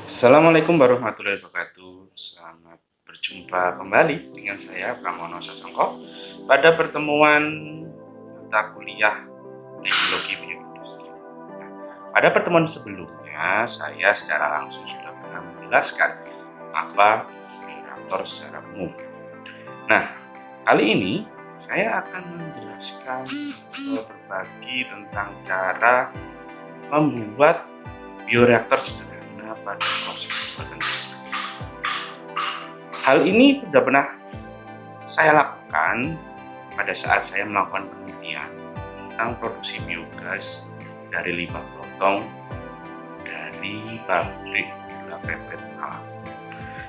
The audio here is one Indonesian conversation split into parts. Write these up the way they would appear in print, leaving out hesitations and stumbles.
Assalamualaikum warahmatullahi wabarakatuh. Selamat berjumpa kembali dengan saya Pramono Sasongko pada pertemuan mata kuliah Teknologi Bioindustri. Nah, pada pertemuan sebelumnya saya secara langsung sudah pernah menjelaskan apa bioreaktor secara umum. Nah, kali ini saya akan menjelaskan atau berbagi tentang cara membuat bioreaktor sederhana pada proses pembuatan biogas. Hal ini sudah pernah saya lakukan pada saat saya melakukan penelitian tentang produksi biogas dari limbah potong dari pabrik gula pepet alam.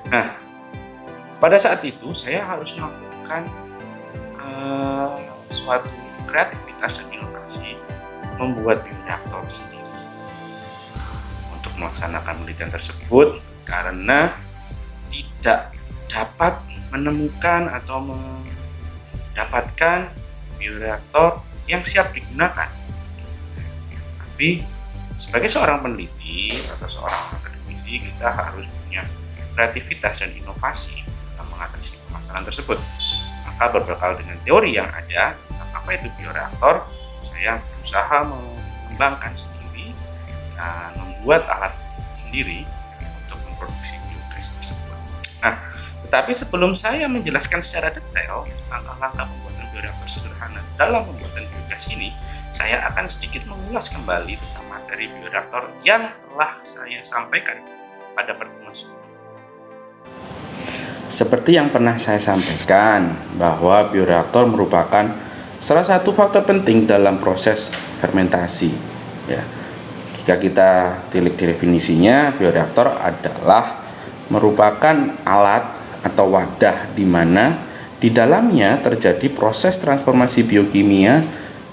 Nah, pada saat itu saya harus melakukan suatu kreativitas dan inovasi membuat bioreaktor sendiri untuk melaksanakan penelitian tersebut karena tidak dapat menemukan atau mendapatkan bioreaktor yang siap digunakan. Tapi sebagai seorang peneliti atau seorang akademisi, kita harus punya kreativitas dan inovasi dalam mengatasi permasalahan tersebut. Maka berbekal dengan teori yang ada tentang apa itu bioreaktor, saya berusaha mengembangkan sendiri dan membuat alat sendiri untuk memproduksi biogas tersebut. Nah, tetapi sebelum saya menjelaskan secara detail langkah-langkah pembuatan bioreaktor sederhana dalam pembuatan biogas ini, saya akan sedikit mengulas kembali tentang materi bioreaktor yang telah saya sampaikan pada pertemuan sebelumnya. Seperti yang pernah saya sampaikan, bahwa bioreaktor merupakan salah satu faktor penting dalam proses fermentasi. Ya. Jika kita tilik definisinya, bioreaktor adalah merupakan alat atau wadah di mana di dalamnya terjadi proses transformasi biokimia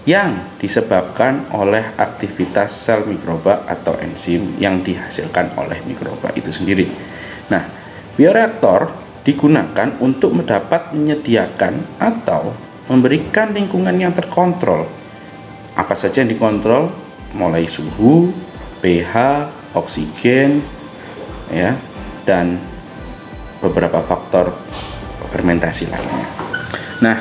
yang disebabkan oleh aktivitas sel mikroba atau enzim yang dihasilkan oleh mikroba itu sendiri. Nah, bioreaktor digunakan untuk menyediakan atau memberikan lingkungan yang terkontrol. Apa saja yang dikontrol? Mulai suhu, pH, oksigen, ya, dan beberapa faktor fermentasi lainnya. Nah,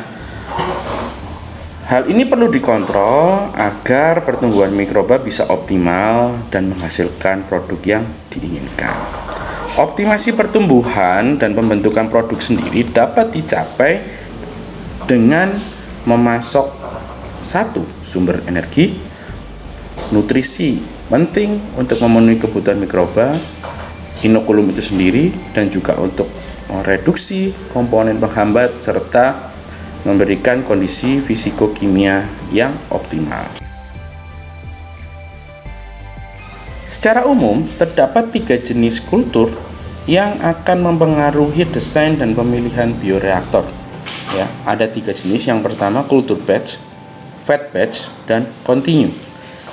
hal ini perlu dikontrol agar pertumbuhan mikroba bisa optimal dan menghasilkan produk yang diinginkan. Optimasi pertumbuhan dan pembentukan produk sendiri dapat dicapai dengan memasok satu sumber energi, nutrisi penting untuk memenuhi kebutuhan mikroba, inokulum itu sendiri, dan juga untuk mereduksi komponen penghambat serta memberikan kondisi fisikokimia yang optimal. Secara umum, terdapat 3 jenis kultur yang akan mempengaruhi desain dan pemilihan bioreaktor. Ya, ada 3 jenis. Yang pertama kultur batch, fed batch, dan continue.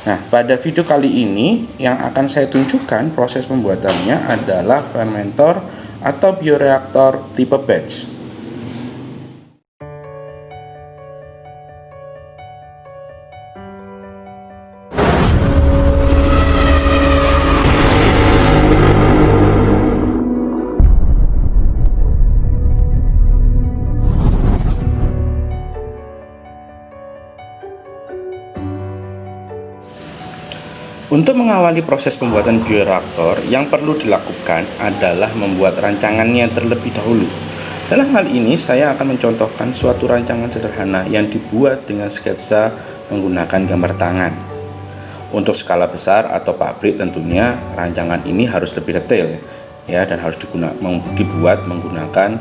Nah, pada video kali ini yang akan saya tunjukkan proses pembuatannya adalah fermentor atau bioreaktor tipe batch. Untuk mengawali proses pembuatan bioreaktor, yang perlu dilakukan adalah membuat rancangannya terlebih dahulu. Dalam hal ini, saya akan mencontohkan suatu rancangan sederhana yang dibuat dengan sketsa menggunakan gambar tangan. Untuk skala besar atau pabrik tentunya rancangan ini harus lebih detail, ya, dan harus dibuat menggunakan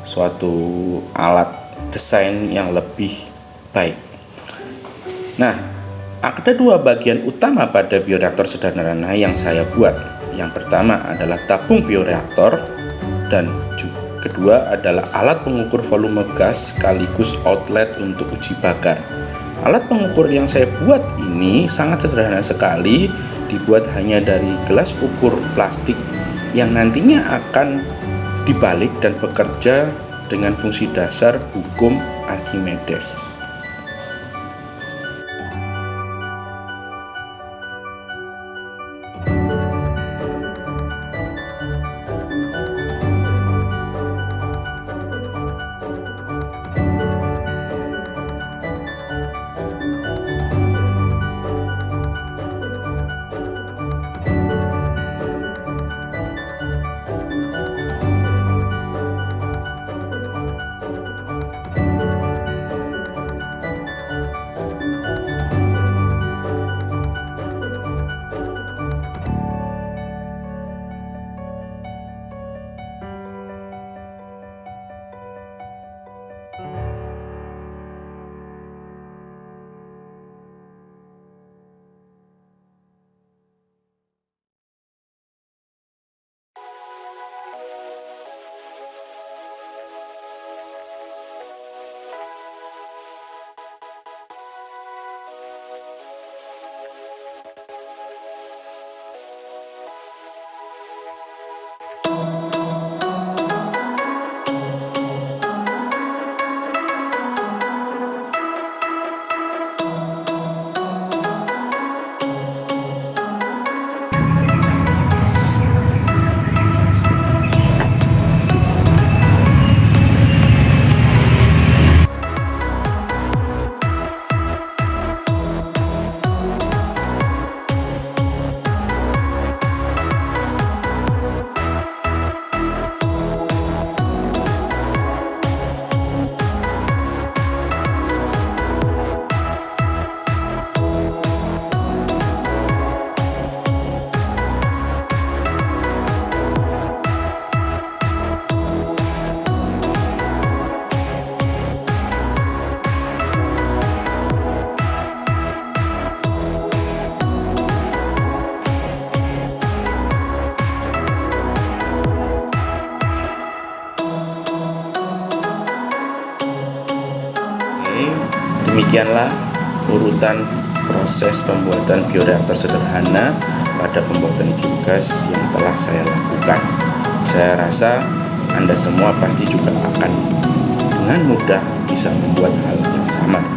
suatu alat desain yang lebih baik. Nah, ada 2 bagian utama pada bioreaktor sederhana yang saya buat. Yang pertama adalah tabung bioreaktor dan kedua adalah alat pengukur volume gas sekaligus outlet untuk uji bakar. Alat pengukur yang saya buat ini sangat sederhana sekali, dibuat hanya dari gelas ukur plastik yang nantinya akan dibalik dan bekerja dengan fungsi dasar hukum Archimedes. Demikianlah urutan proses pembuatan bioreaktor sederhana pada pembuatan biogas yang telah saya lakukan. Saya rasa Anda semua pasti juga akan dengan mudah bisa membuat hal yang sama.